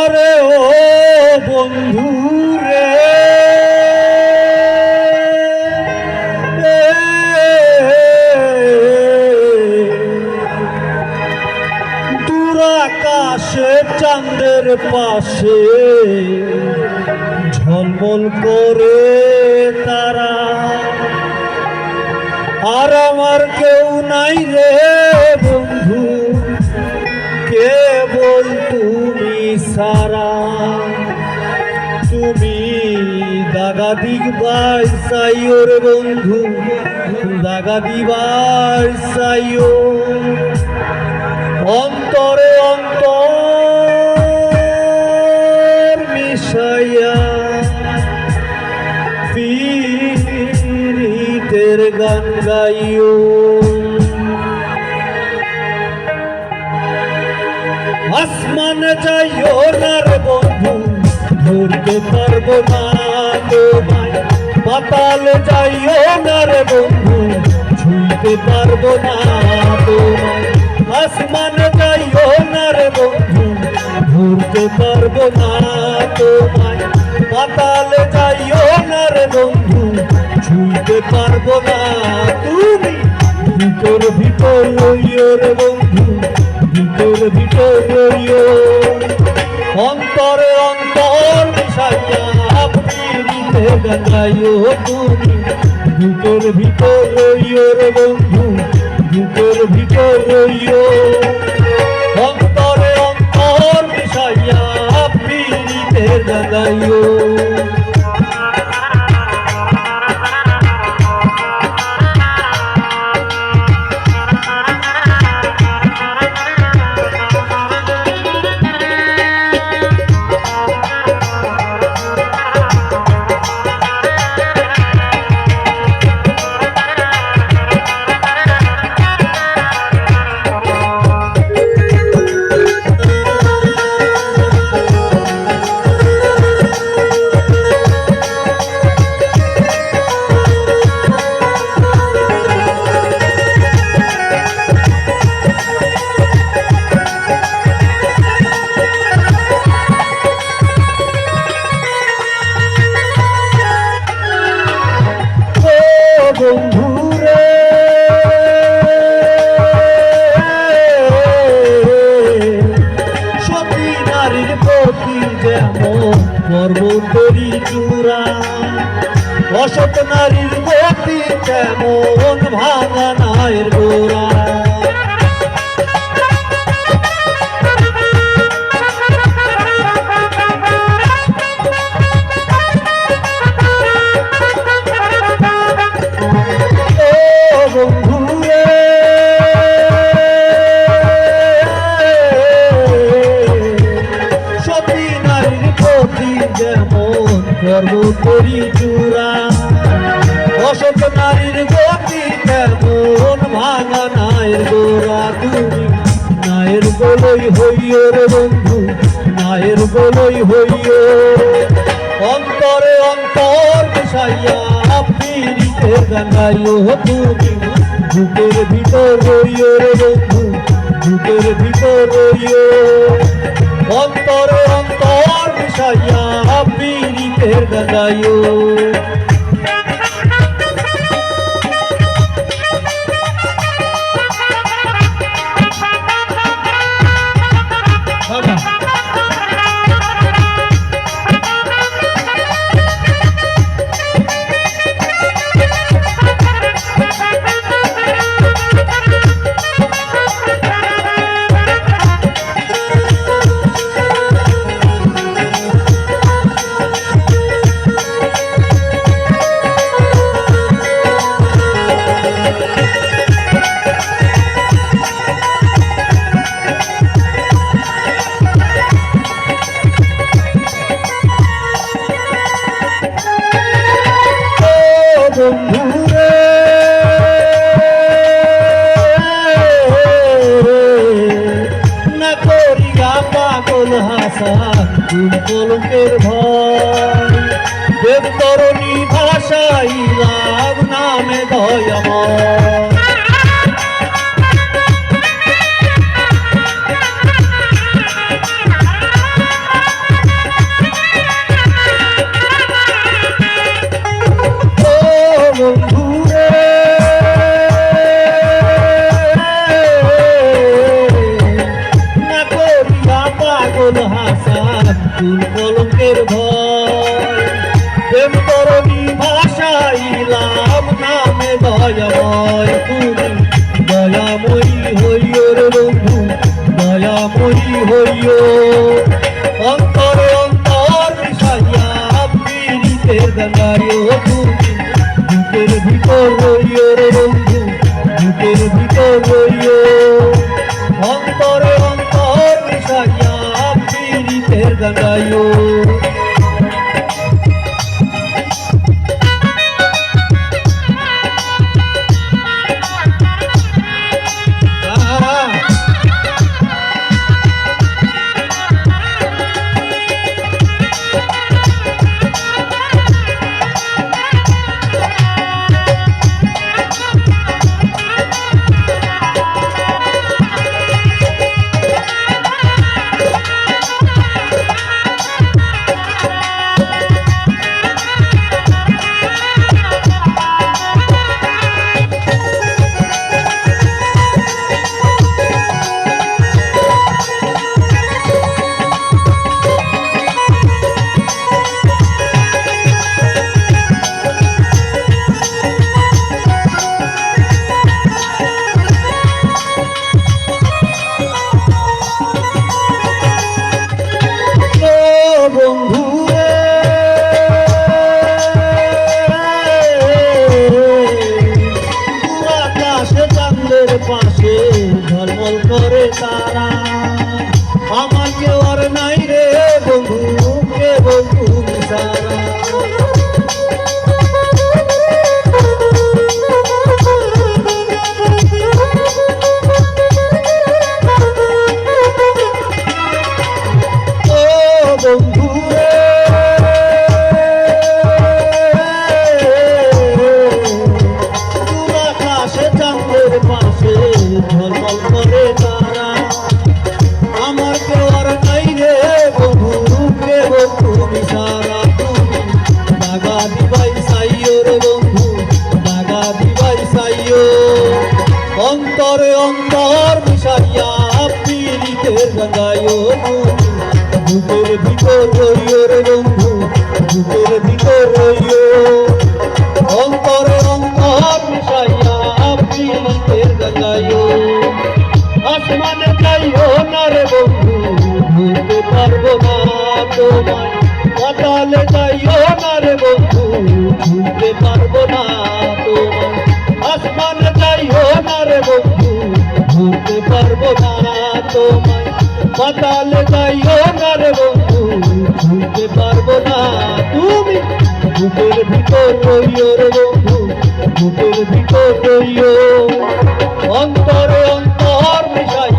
আরে ও বন্ধু রে, দূর আকাশে চাঁদের পাশে ঝলমল করে তারা, আর আমার কেউ নাই রে বন্ধু, কেবল তুমি সারা। তুমি দাগা দিবার চাইও রে বন্ধু, দাগা দিবার চাইও, অন্তরে অন্তর মিশাইয়া পীড়িতের গান গাইও। আসমানে যাইও না রে বন্ধু, ধরতে পারবো না তোমায়, পাতালে যাইও না রে বন্ধু, ছুঁইতে পারবো না তোমায়। আসমানে যাইও না রে বন্ধু, ধরতে পারবো না তোমায়, পাতালে যাইও না রে বন্ধু, ছুঁইতে পারবো না। তুমি ভিতর ভিতর রইও রে বন্ধু, ভিতর ভিতর রইও, অন্তরে অন্তর মিশাইয়া পীড়িতে গান গাইও। তুমি ভিতর ভিতর রইও রে বন্ধু, ভিতর ভিতর রইও, অন্তরে অন্তর মিশাইয়া পীড়িতে গান গাইও। বন্ধু রে, সতী নারীর প্রতি যেমন পর্বতেরই চূড়া, অসৎ নারীর প্রতি তেমন ভাঙা নায়ের গোড়া। পর্বতরি চূড়া, অসৎ নারীর গতি তেমন ভাঙা নায়ের গোড়া। তুমি নায়ের গোলই হইও রে বন্ধু, নায়ের গোলই হইও, অন্তরে অন্তর মিশাইয়া পীড়িতের গান গাইও। তুমি বুকের ভিতর রইও রে বন্ধু, বুকের ভিতর রইও, অন্তরে অন্তর মিশাইয়া পীড়িতের গান গাইও। কলঙ্কের ভয় দেবতরণী ভাষাই লাভ নামে দয়াময়। কলঙ্কের ভয় প্রেম করণী ভাষাইলাম নামে দয়াময়। তুমি দয়াময়ী হইও রে বন্ধু, দয়াময়ী হইও। অন্তরে অন্তর মিশাইয়া পীড়িতের গঙ্গায়ও তুমি বুকের ভিতর রইও রে বন্ধু, বুকের ভিতর রইও। অন্তরে অন্তর মিশাইয়া পীড়িতের গঙ্গায়ও। পাশে ঝলমল করে তারা, আমার কেউ আর নাই রে বন্ধু, কে বন্ধু সারা। ও বন্ধু ঝলমল করে তারা, আমার কেউ আর নাই রে বন্ধু, কে বন্ধু সারা। তুমি দাগা দিবাই সাইও রে বন্ধু, দাগা দিবাই সাইও। অন্তরে অন্তর মিশাইয়া পীড়িতের গঙ্গায়ও তুমি বুকের ভিতর রইও রে বন্ধু, বুকের ভিতর রইও। অন্তরে অন্তর মিশাইয়া পীড়িতের গঙ্গায়ও। আসমানে যাইও না রে বন্ধু, ধরতে পারবো না তোমায়। পাতালে যাইও না রে বন্ধু, ধরতে পারবো না তোমায়। আসমানে যাইও না রে বন্ধু, ধরতে পারবো না তোমায়। পাতালে যাইও না রে বন্ধু, ধরতে পারবো না। তুমি বুকের ভিতর রইও রে বন্ধু, বুকের ভিতর রইও। অন্তরে অন্তর মিশাই